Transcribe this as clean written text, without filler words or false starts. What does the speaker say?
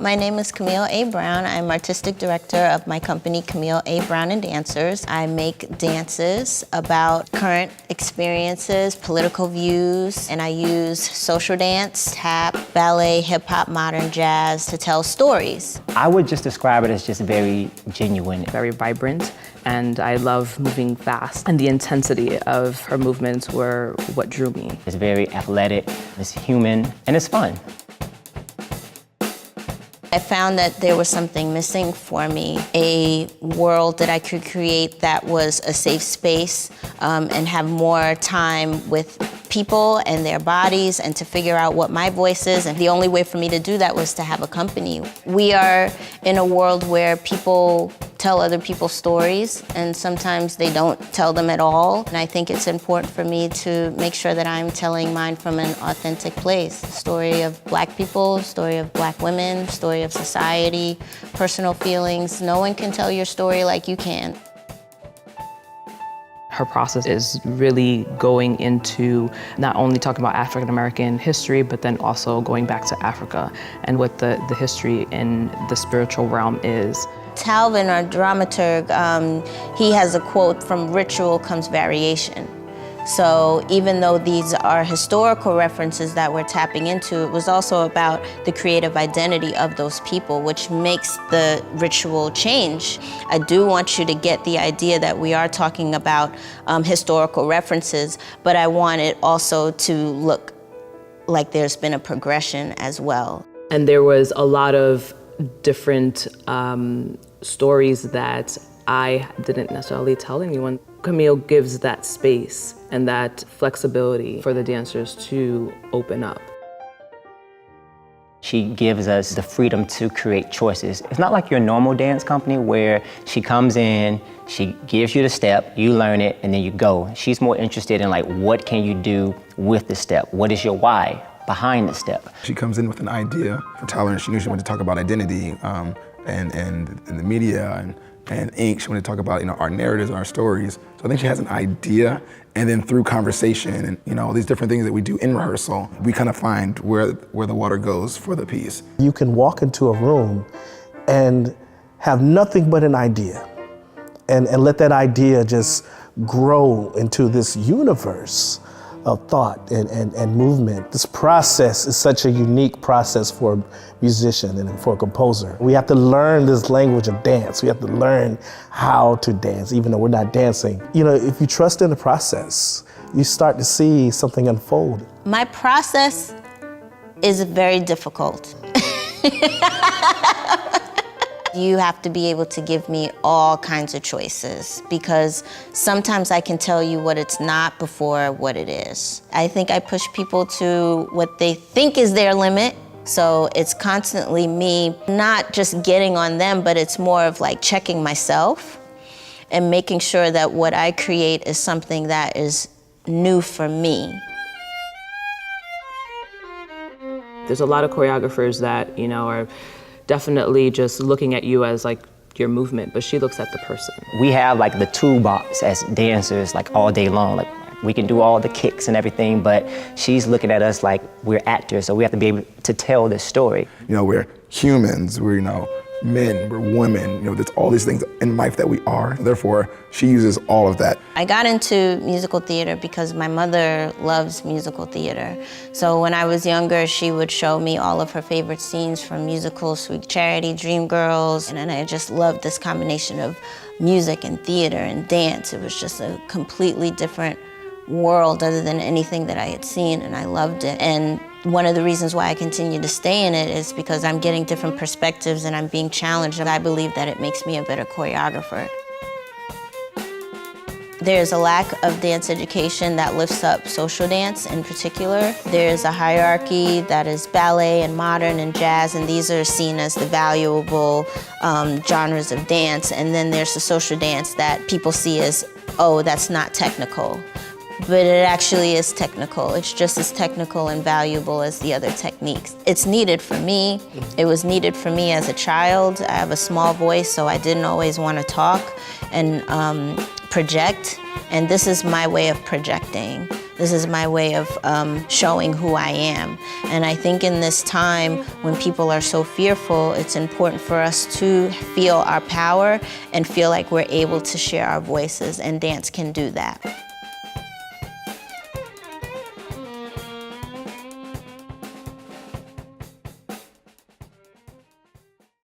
My name is Camille A. Brown. I'm artistic director of my company, Camille A. Brown and Dancers. I make dances about current experiences, political views, and I use social dance, tap, ballet, hip hop, modern jazz to tell stories. I would just describe it as just very genuine. Very vibrant, and I love moving fast. And the intensity of her movements were what drew me. It's very athletic, it's human, and it's fun. I found that there was something missing for me, a world that I could create that was a safe space and have more time with people and their bodies and to figure out what my voice is. And the only way for me to do that was to have a company. We are in a world where people tell other people's stories and sometimes they don't tell them at all. And I think it's important for me to make sure that I'm telling mine from an authentic place. Story of Black people, story of Black women, story of society, personal feelings. No one can tell your story like you can. Her process is really going into not only talking about African American history, but then also going back to Africa and what the history in the spiritual realm is. Talvin, our dramaturg, he has a quote, "From ritual comes variation." So even though these are historical references that we're tapping into, it was also about the creative identity of those people, which makes the ritual change. I do want you to get the idea that we are talking about historical references, but I want it also to look like there's been a progression as well. And there was a lot of different stories that I didn't necessarily tell anyone. Camille gives that space and that flexibility for the dancers to open up. She gives us the freedom to create choices. It's not like your normal dance company where she comes in, she gives you the step, you learn it, and then you go. She's more interested in like, what can you do with the step? What is your why behind the step? She comes in with an idea for Tyler, and she knew she wanted to talk about identity and the media and ink. She wanted to talk about our narratives and our stories. So I think she has an idea, and then through conversation and all these different things that we do in rehearsal, we kind of find where the water goes for the piece. You can walk into a room and have nothing but an idea and let that idea just grow into this universe of thought and movement. This process is such a unique process for a musician and for a composer. We have to learn this language of dance. We have to learn how to dance, even though we're not dancing. If you trust in the process, you start to see something unfold. My process is very difficult. You have to be able to give me all kinds of choices because sometimes I can tell you what it's not before what it is. I think I push people to what they think is their limit. So it's constantly me not just getting on them, but it's more of like checking myself and making sure that what I create is something that is new for me. There's a lot of choreographers that, are definitely just looking at you as like your movement, but she looks at the person. We have like the toolbox as dancers like all day long. Like we can do all the kicks and everything, but she's looking at us like we're actors, so we have to be able to tell this story. We're humans, we're men, we're women, there's all these things in life that we are. Therefore, she uses all of that. I got into musical theater because my mother loves musical theater. So when I was younger, she would show me all of her favorite scenes from musicals, Sweet Charity, Dreamgirls, and I just loved this combination of music and theater and dance. It was just a completely different world other than anything that I had seen, and I loved it. And one of the reasons why I continue to stay in it is because I'm getting different perspectives and I'm being challenged, and I believe that it makes me a better choreographer. There's a lack of dance education that lifts up social dance in particular. There's a hierarchy that is ballet and modern and jazz, and these are seen as the valuable genres of dance. And then there's the social dance that people see as, oh, that's not technical. But it actually is technical. It's just as technical and valuable as the other techniques. It's needed for me. It was needed for me as a child. I have a small voice, so I didn't always want to talk and project. And this is my way of projecting. This is my way of showing who I am. And I think in this time when people are so fearful, it's important for us to feel our power and feel like we're able to share our voices, and dance can do that.